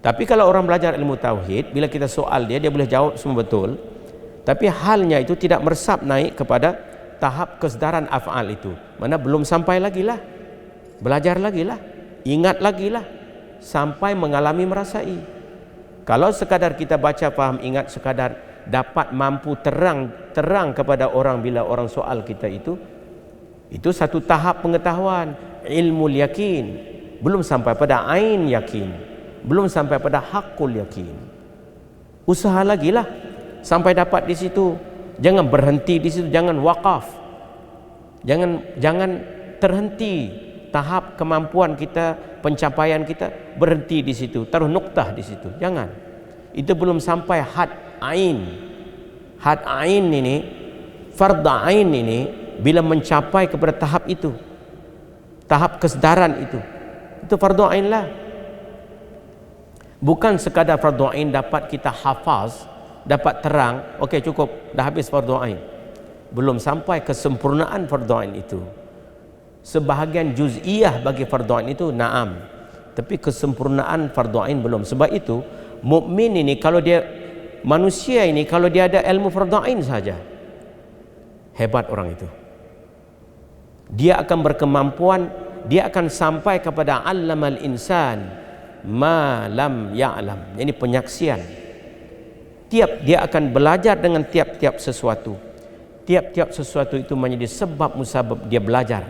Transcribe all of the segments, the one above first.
Tapi kalau orang belajar ilmu tauhid, bila kita soal dia boleh jawab semua betul. Tapi halnya itu tidak meresap naik kepada tahap kesedaran af'al itu. Mana belum sampai lagi lah. Belajar lagi lah. Ingat lagi lah. Sampai mengalami merasai. Kalau sekadar kita baca, faham, ingat, sekadar dapat mampu terang kepada orang bila orang soal kita itu satu tahap pengetahuan, ilmu yakin. Belum sampai pada ain yakin, belum sampai pada hakul yakin. Usaha lagi lah sampai dapat di situ. Jangan berhenti di situ, jangan wakaf, jangan terhenti tahap kemampuan kita, pencapaian kita berhenti di situ, taruh nuktah di situ. Jangan. Itu belum sampai had ain. Had ain ini, fardhu ain ini, bila mencapai kepada tahap itu, tahap kesedaran itu fardhu ain lah. Bukan sekadar fardhu ain dapat kita hafaz, dapat terang, okey cukup, dah habis fardhu ain. Belum sampai kesempurnaan fardhu ain itu. Sebahagian juz'iyah bagi fardhu ain itu na'am, tapi kesempurnaan fardhu ain belum. Sebab itu mukmin ini, kalau dia manusia ini, kalau dia ada ilmu fardhu ain saja, hebat orang itu. Dia akan berkemampuan, dia akan sampai kepada allamal insan ma lam ya'lam. Ini penyaksian. Dia akan belajar dengan tiap-tiap sesuatu. Tiap-tiap sesuatu itu menjadi sebab musabab dia belajar.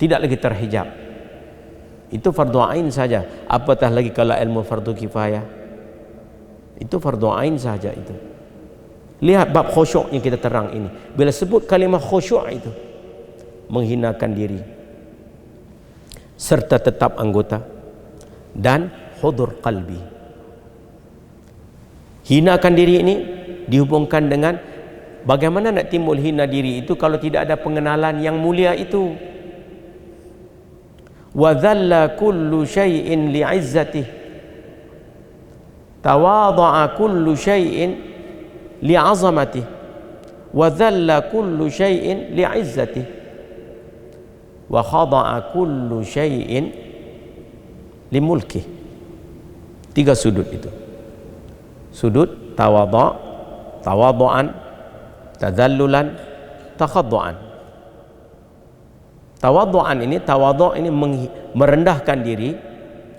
Tidak lagi terhijab. Itu fardhu ain saja. Apatah lagi kalau ilmu fardhu kifayah. Itu fardhu ain saja itu. Lihat bab khusyuk yang kita terang ini. Bila sebut kalimah khusyuk itu, menghinakan diri serta tetap anggota dan hudur qalbi. Hinakan diri ini dihubungkan dengan bagaimana nak timbul hina diri itu kalau tidak ada pengenalan yang mulia itu. Wa dhalla kullu syai'in li'izzatih, tawadha'a kullu syai'in li'azamatih, wa dhalla kullu syai'in li'izzatih, wa khada'a kullu syai'in limulkih. Tiga sudut itu. Sudut tawadha', tawadhu'an, tadhallulan, takhaddu'an. Tawadhu'an ini, tawadhu' ini merendahkan diri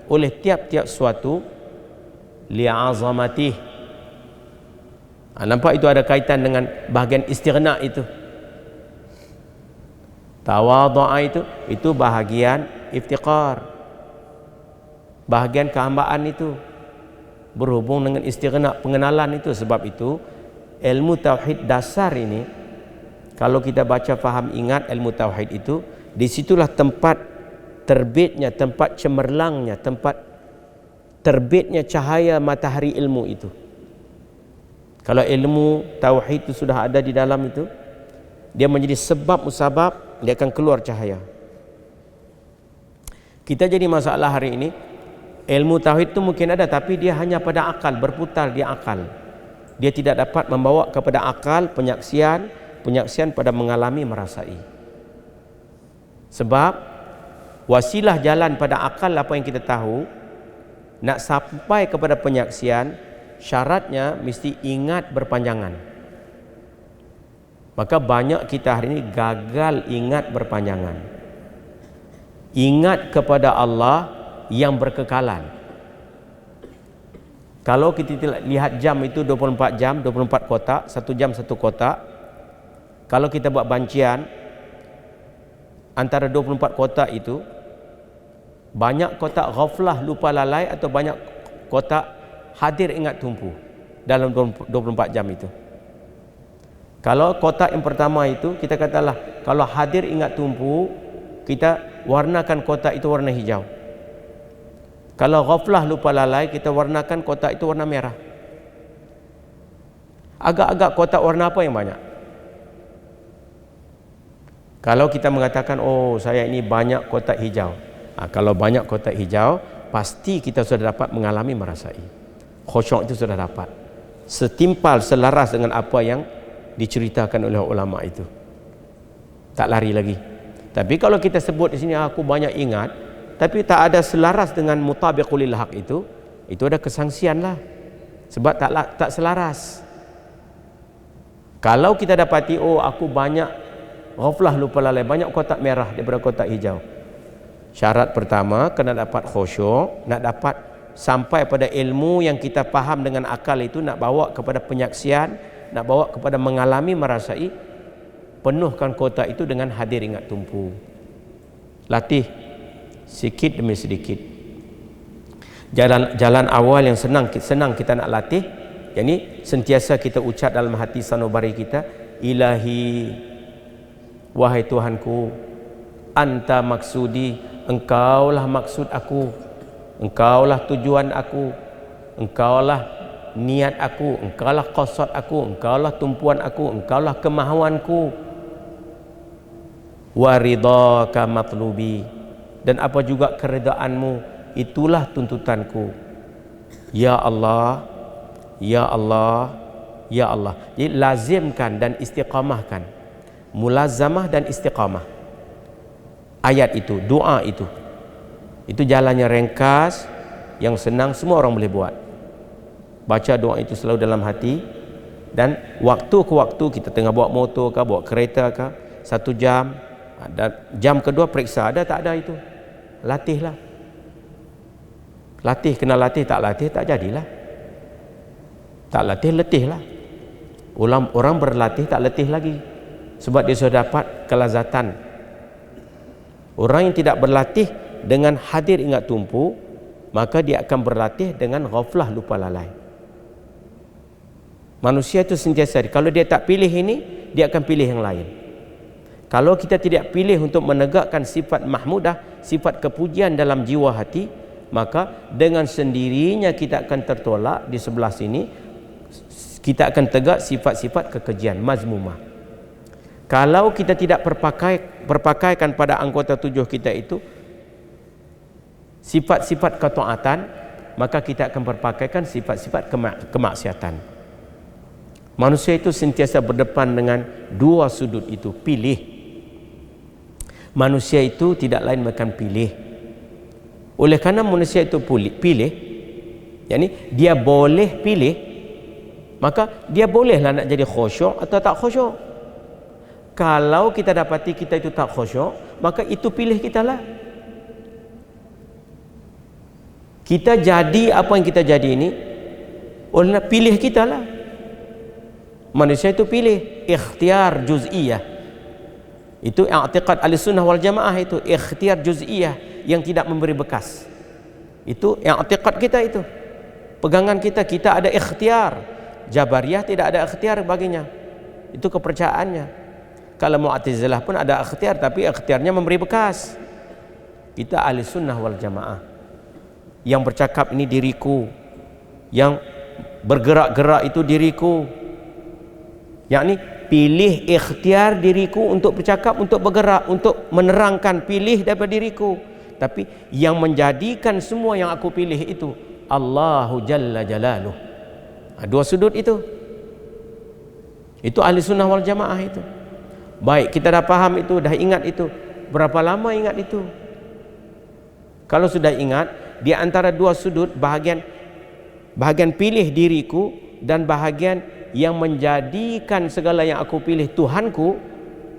oleh tiap-tiap suatu li'azamatih. Nampak itu ada kaitan dengan bahagian istighna itu. Tawadhu'a itu bahagian iftiqar, bahagian kehambaan itu berhubung dengan istighna, pengenalan itu. Sebab itu ilmu tauhid dasar ini, kalau kita baca, faham, ingat ilmu tauhid itu, disitulah tempat terbitnya, tempat cemerlangnya, tempat terbitnya cahaya matahari ilmu itu. Kalau ilmu tauhid itu sudah ada di dalam itu, dia menjadi sebab musabab, dia akan keluar cahaya. Kita jadi masalah hari ini, ilmu tauhid itu mungkin ada, tapi dia hanya pada akal, berputar di akal. Dia tidak dapat membawa kepada akal penyaksian pada mengalami, merasai. Sebab wasilah jalan pada akal apa yang kita tahu, nak sampai kepada penyaksian, syaratnya mesti ingat berpanjangan. Maka banyak kita hari ini gagal ingat berpanjangan. Ingat kepada Allah yang berkekalan. Kalau kita lihat jam itu 24 jam, 24 kotak, 1 jam 1 kotak. Kalau kita buat bancian antara 24 kotak itu, banyak kotak ghaflah, lupa lalai, atau banyak kotak hadir ingat tumpu dalam 24 jam itu. Kalau kotak yang pertama itu, kita katalah kalau hadir ingat tumpu, kita warnakan kotak itu warna hijau. Kalau ghaflah, lupa lalai, kita warnakan kotak itu warna merah. Agak-agak kotak warna apa yang banyak? Kalau kita mengatakan, oh saya ini banyak kotak hijau, kalau banyak kotak hijau, pasti kita sudah dapat mengalami, merasai. Khusyuk itu sudah dapat, setimpal, selaras dengan apa yang diceritakan oleh ulama itu. Tak lari lagi. Tapi kalau kita sebut di sini, aku banyak ingat, tapi tak ada selaras dengan mutabiqul lil haq itu ada kesangsian lah, sebab tak selaras. Kalau kita dapati, oh aku banyak ghaflah, lupa lalai, banyak kotak merah daripada kotak hijau, syarat pertama kena dapat khusyuk, nak dapat sampai pada ilmu yang kita faham dengan akal itu, nak bawa kepada penyaksian, nak bawa kepada mengalami, merasai. Penuhkan kotak itu dengan hadir ingat tumpu. Latih sikit demi sedikit. Jalan awal yang senang kita nak latih, jadi sentiasa kita ucap dalam hati sanubari kita, Ilahi, wahai Tuhanku, Anta maksudi, Engkaulah maksud aku, Engkaulah tujuan aku, Engkaulah niat aku, Engkaulah qasad aku, Engkaulah tumpuan aku, Engkaulah kemahuanku. Wa ridhaka matlubi, dan apa juga keredaanmu, itulah tuntutanku. Ya Allah, ya Allah, ya Allah. Jadi lazimkan dan istiqamahkan, mulazamah dan istiqamah ayat itu, doa itu jalannya ringkas, yang senang, semua orang boleh buat. Baca doa itu selalu dalam hati, dan waktu ke waktu kita tengah bawa motor ke, bawa kereta ke, 1 jam, dan jam kedua periksa ada tak ada itu, latihlah. Latih, kena latih, tak latih tak jadilah. Tak latih, letihlah. Orang berlatih tak letih lagi, sebab dia sudah dapat kelazatan. Orang yang tidak berlatih dengan hadir ingat tumpu, maka dia akan berlatih dengan ghaflah, lupa lalai. Manusia itu sentiasa, kalau dia tak pilih ini, dia akan pilih yang lain. Kalau kita tidak pilih untuk menegakkan sifat mahmudah, sifat kepujian dalam jiwa hati, maka dengan sendirinya kita akan tertolak di sebelah sini, kita akan tegak sifat-sifat kekejian, mazmumah. Kalau kita tidak perpakaikan pada anggota 7 kita itu sifat-sifat ketaatan, maka kita akan perpakaikan sifat-sifat kemaksiatan. Manusia itu sentiasa berdepan dengan 2 sudut itu, pilih. Manusia itu tidak lain makan pilih. Oleh kerana manusia itu pilih, yakni dia boleh pilih, maka dia bolehlah nak jadi khusyuk atau tak khusyuk. Kalau kita dapati kita itu tak khusyuk, maka itu pilih kita lah. Kita jadi apa yang kita jadi ini oleh pilih kita lah. Manusia itu pilih, ikhtiar juz'iyah. Itu i'tiqad Ahlussunnah wal Jamaah, itu ikhtiar juz'iyah yang tidak memberi bekas. Itu i'tiqad kita, itu pegangan kita ada ikhtiar. Jabariyah tidak ada ikhtiar baginya, itu kepercayaannya. Kalau Mu'tazilah pun ada ikhtiar, tapi ikhtiarnya memberi bekas. Kita Ahlussunnah wal Jamaah yang bercakap ini diriku, yang bergerak-gerak itu diriku, yakni pilih ikhtiar diriku untuk bercakap, untuk bergerak, untuk menerangkan, pilih daripada diriku. Tapi yang menjadikan semua yang aku pilih itu Allahu Jalla Jalaluh. 2 sudut itu Ahlussunnah wal Jamaah itu. Baik, kita dah faham itu, dah ingat itu. Berapa lama ingat itu? Kalau sudah ingat, di antara 2 sudut, bahagian pilih diriku dan bahagian yang menjadikan segala yang aku pilih Tuhanku,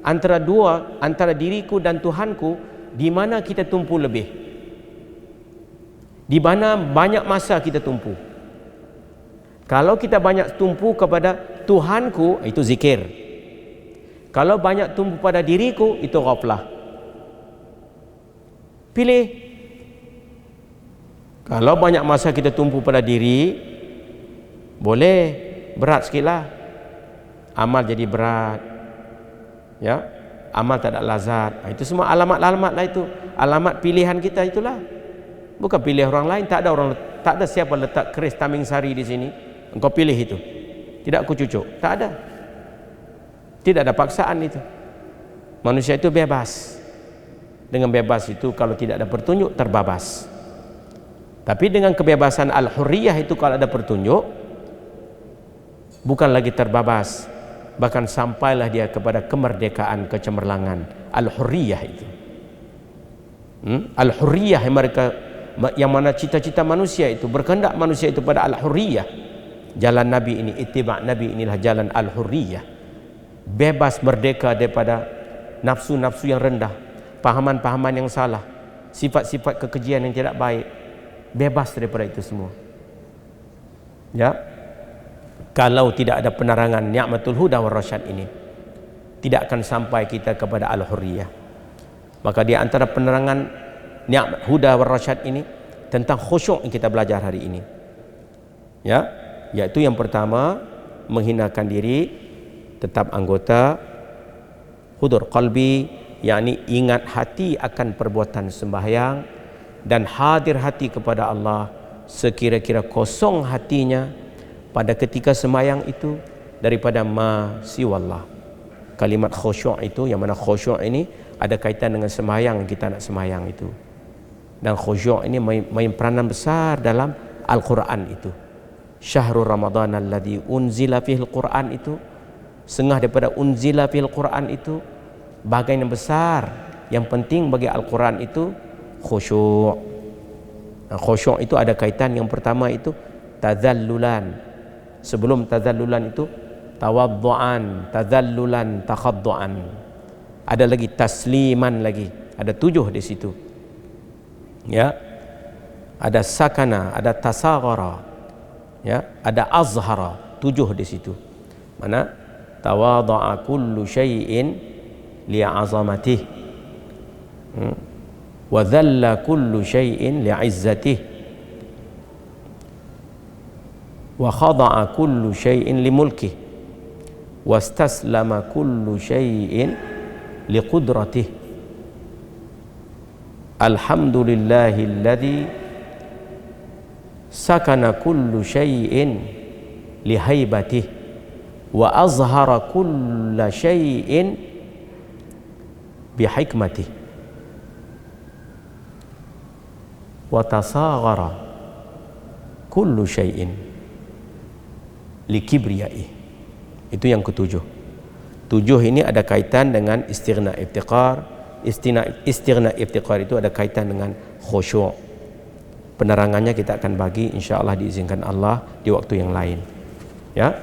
antara diriku dan Tuhanku, di mana kita tumpu lebih, di mana banyak masa kita tumpu. Kalau kita banyak tumpu kepada Tuhanku, itu zikir. Kalau banyak tumpu pada diriku, itu ghaflah. Pilih. Kalau banyak masa kita tumpu pada diri, boleh berat sikitlah, amal jadi berat, ya, amal tak ada lazat. Itu semua alamat-alamat lah, itu alamat pilihan kita itulah, bukan pilih orang lain. Tak ada siapa letak keris taming sari di sini, engkau pilih itu, tidak aku cucuk, tak ada. Tidak ada paksaan itu. Manusia itu bebas. Dengan bebas itu, kalau tidak ada petunjuk, terbabas. Tapi dengan kebebasan al-hurriyah itu, kalau ada petunjuk, bukan lagi terbabas, bahkan sampailah dia kepada kemerdekaan, kecemerlangan, al-hurriyah itu. Al-hurriyah yang mereka, yang mana cita-cita manusia itu, berkehendak manusia itu pada al-hurriyah. Jalan Nabi ini, ittiba' Nabi inilah jalan al-hurriyah. Bebas, merdeka daripada nafsu-nafsu yang rendah, pahaman-pahaman yang salah, sifat-sifat kekejian yang tidak baik. Bebas daripada itu semua. Ya. Kalau tidak ada penerangan ni'matul huda war rasyad ini, tidak akan sampai kita kepada al-hurriyah. Maka di antara penerangan ni'mat huda war rasyad ini tentang khusyuk yang kita belajar hari ini. Ya, yaitu yang pertama, menghinakan diri, tetap anggota, hudur qalbi, yakni ingat hati akan perbuatan sembahyang dan hadir hati kepada Allah, sekira-kira kosong hatinya pada ketika sembahyang itu daripada ma siwallah. Kalimat khusyuk itu, yang mana khusyuk ini ada kaitan dengan sembahyang yang kita nak sembahyang itu. Dan khusyuk ini main peranan besar dalam Al-Quran itu. Syahrul Ramadan alladzi unzila fihil Quran itu, setengah daripada unzila fihil Quran itu, bahagian yang besar yang penting bagi Al-Quran itu khusyuk. Khusyuk itu ada kaitan, yang pertama itu tazallulan. Sebelum tazallulan itu tawaddu'an, tazallulan, takhaddu'an. Ada lagi tasliman lagi. Ada 7 di situ. Ya. Ada sakana, ada tasaghara. Ya, ada azhara, 7 di situ. Mana? Tawadha'a kullu syai'in li'azamatih. Wa dhalla kullu syai'in li'izzatih. Wa khada'a kullu syai'in limulkih. Wastaslama kullu syai'in liqudratih. Alhamdulillahilladzi sakana kullu syai'in lihaibatih wa azhara kulla syai'in bihikmatih wa tasaghara kullu syai'in likibriyaih. Itu yang ketujuh. 7 ini ada kaitan dengan istighna iftiqar. Istighna iftiqar itu ada kaitan dengan khusyuk. Penerangannya kita akan bagi, insya Allah diizinkan Allah di waktu yang lain. Ya.